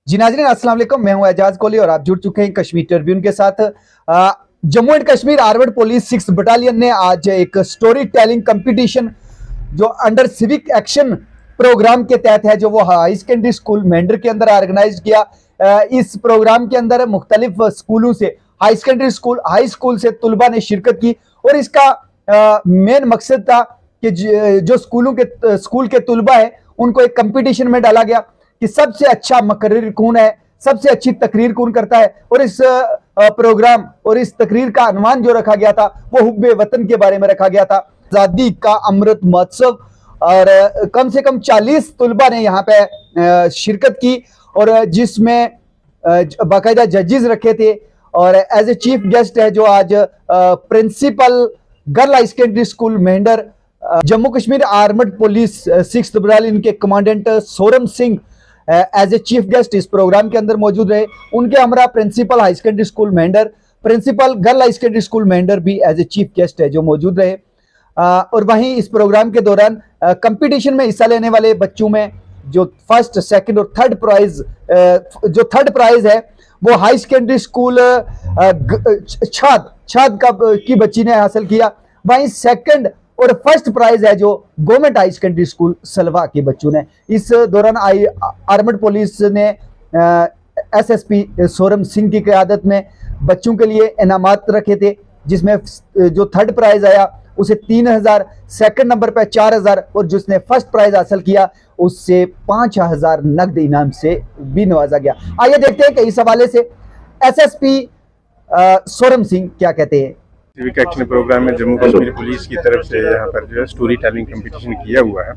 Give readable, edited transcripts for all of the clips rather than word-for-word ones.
जी नाज़रीन, अस्सलाम वालेकुम। मैं हूं एजाज कोहली और आप जुड़ चुके हैं कश्मीर ट्रिब्यून के साथ। Jammu and Kashmir armoured police 6 battalion ने आज एक स्टोरी टेलिंग कंपटीशन जो अंडर सिविक एक्शन प्रोग्राम के तहत है, जो वो हाई सेकेंडरी स्कूल मेंढर के अंदर ऑर्गेनाइज किया। इस प्रोग्राम के अंदर मुख्तलिफ स्कूलों से, high secondary school, high school से तुलबा ने शिरकत की और इसका मेन मकसद था कि जो स्कूल के तुलबा है उनको एक कंपटीशन में डाला गया कि सबसे अच्छा मुकर्रिर कौन है, सबसे अच्छी तकरीर कौन करता है। और इस प्रोग्राम और इस तकरीर का अनुमान जो रखा गया था वो हुब्बे वतन के बारे में रखा गया था, आज़ादी का अमृत महोत्सव। और कम से कम 40 तुलबा ने यहाँ पे शिरकत की और जिसमें बाकायदा जजेस रखे थे। और एज ए चीफ गेस्ट है जो आज principal girl high secondary school Mendhar, Jammu Kashmir armoured police 6th battalion के commandant Soram Singh as a chief guest इस प्रोग्राम के अंदर मौजूद रहे। उनके हमरा principal high secondary school Mendhar, principal girl high secondary school Mendhar भी एज ए चीफ गेस्ट है जो मौजूद रहे। और वहीं इस प्रोग्राम के दौरान कंपटीशन में हिस्सा लेने वाले बच्चों में जो फर्स्ट, सेकंड और थर्ड प्राइज, जो थर्ड प्राइज है वो हाई सेकेंडरी स्कूल छाद की बच्ची ने हासिल किया। वहीं सेकंड और फर्स्ट प्राइज है जो गवर्नमेंट हाई सेकेंडरी स्कूल सलवा के बच्चों ने। इस दौरान आर्मर्ड पुलिस ने एसएसपी सोरम सिंह की क़यादत में बच्चों के लिए इनामात रखे थे, जिसमें जो थर्ड प्राइज आया उसे 3000, सेकंड नंबर पर 4000 और जिसने फर्स्ट प्राइज हासिल किया उससे 5000 नकद इनाम से भी नवाजा गया। आइए देखते हैं कि इस हवाले से एसएसपी सोरम सिंह क्या कहते हैं। सिविक एक्शन प्रोग्राम में जम्मू कश्मीर पुलिस की तरफ से यहाँ पर जो है स्टोरी टेलिंग कंपटीशन किया हुआ है,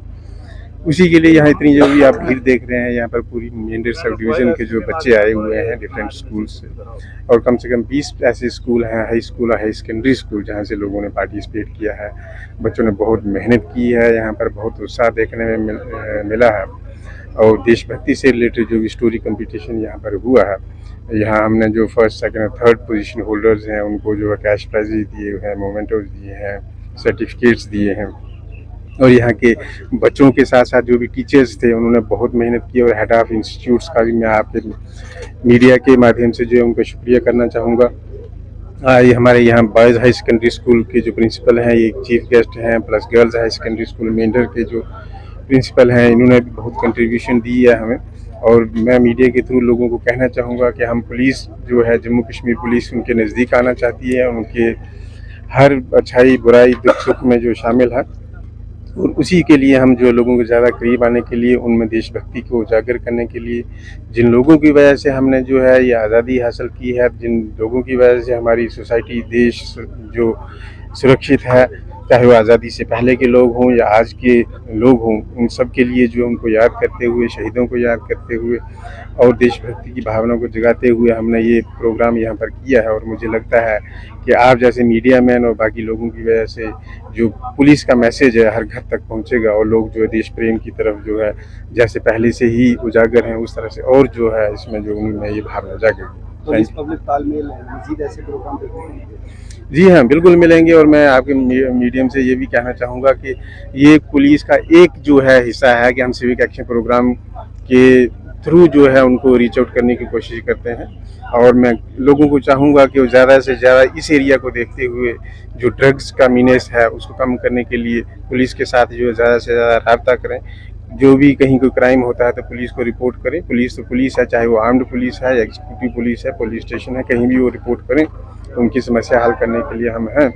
उसी के लिए यहाँ इतनी जो भी आप भीड़ देख रहे हैं, यहाँ पर पूरी मेंढर सब डिवीज़न के जो बच्चे आए हुए हैं डिफरेंट स्कूल से, और कम से कम 20 ऐसे स्कूल हैं, हाई स्कूल और हाई सेकेंडरी स्कूल, जहाँ से लोगों ने पार्टिसिपेट किया है। बच्चों ने बहुत मेहनत की है, यहाँ पर बहुत उत्साह देखने में मिला है। और देशभक्ति से रिलेटेड जो भी स्टोरी कंपटीशन यहाँ पर हुआ है, यहाँ हमने जो फर्स्ट, सेकंड और थर्ड पोजीशन होल्डर्स हैं उनको जो है कैश प्राइजेज दिए हुए हैं, मोमेंटोज दिए हैं, सर्टिफिकेट्स दिए हैं। और यहाँ के बच्चों के साथ साथ जो भी टीचर्स थे उन्होंने बहुत मेहनत की। और हेड ऑफ इंस्टीट्यूट्स का भी मैं आपके मीडिया के माध्यम से जो है उनको शुक्रिया करना चाहूँगा। ये हमारे यहाँ बॉयज़ हाई सेकेंडरी स्कूल के जो प्रिंसिपल हैं ये चीफ गेस्ट हैं, plus girls high secondary school Mendhar के जो प्रिंसिपल हैं इन्होंने भी बहुत कंट्रीब्यूशन दी है हमें। और मैं मीडिया के थ्रू लोगों को कहना चाहूँगा कि हम पुलिस जो है जम्मू कश्मीर पुलिस उनके नज़दीक आना चाहती है, उनके हर अच्छाई बुराई दुख सुख में जो शामिल है, और उसी के लिए हम जो लोगों के ज़्यादा करीब आने के लिए, उनमें देशभक्ति को उजागर करने के लिए, जिन लोगों की वजह से हमने जो है ये आज़ादी हासिल की है, जिन लोगों की वजह से हमारी सोसाइटी, देश जो सुरक्षित है, चाहे वो आज़ादी से पहले के लोग हों या आज के लोग हों, उन सब के लिए जो उनको याद करते हुए, शहीदों को याद करते हुए और देशभक्ति की भावना को जगाते हुए हमने ये प्रोग्राम यहाँ पर किया है। और मुझे लगता है कि आप जैसे मीडिया मैन और बाकी लोगों की वजह से जो पुलिस का मैसेज है हर घर तक पहुँचेगा और लोग जो है देश प्रेम की तरफ जो है जैसे पहले से ही उजागर हैं उस तरह से और जो है इसमें जो उनमें ये भावना जागेगी। पुलिस पब्लिक तालमेल मज़ीद ऐसे प्रोग्राम देखने? जी हाँ, बिल्कुल मिलेंगे। और मैं आपके मीडियम से ये भी कहना चाहूँगा कि ये पुलिस का एक जो है हिस्सा है कि हम सिविक एक्शन प्रोग्राम के थ्रू जो है उनको रीच आउट करने की कोशिश करते हैं। और मैं लोगों को चाहूँगा कि वो ज़्यादा से ज़्यादा इस एरिया को देखते हुए जो ड्रग्स का मीनेस है उसको कम करने के लिए पुलिस के साथ जो है ज़्यादा से ज़्यादा रब्ता करें। जो भी कहीं कोई क्राइम होता है तो पुलिस को रिपोर्ट करें। पुलिस तो पुलिस है, चाहे वो आर्म्ड पुलिस है या एग्जीक्यूटिव पुलिस है, पुलिस स्टेशन है, कहीं भी वो रिपोर्ट करें, उनकी समस्या हल करने के लिए हम हैं।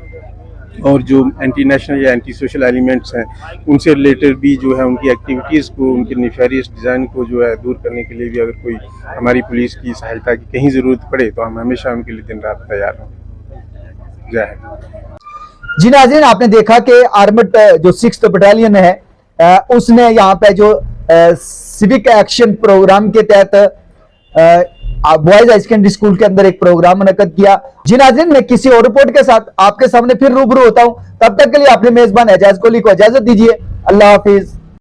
और जो एंटी नेशनल या एंटी सोशल एलिमेंट्स हैं उनसे रिलेटेड भी जो है उनकी एक्टिविटीज़ को, उनके नेफेरियस डिज़ाइन को जो है दूर करने के लिए भी अगर कोई हमारी पुलिस की सहायता की कहीं ज़रूरत पड़े तो हम हमेशा उनके लिए दिन रात तैयार हों। जय हिंद। जी नाज़रीन, आपने देखा कि आर्मर्ड जो 6th बटालियन है उसने यहाँ पे जो सिविक एक्शन प्रोग्राम के तहत बॉयज हाई सेकेंडरी स्कूल के अंदर एक प्रोग्राम मुनक्कद किया। जी नाज़रीन, मैं किसी और रिपोर्ट के साथ आपके सामने फिर रूबरू होता हूं, तब तक के लिए अपने मेजबान एजाज कोहली को इजाजत दीजिए। अल्लाह हाफिज।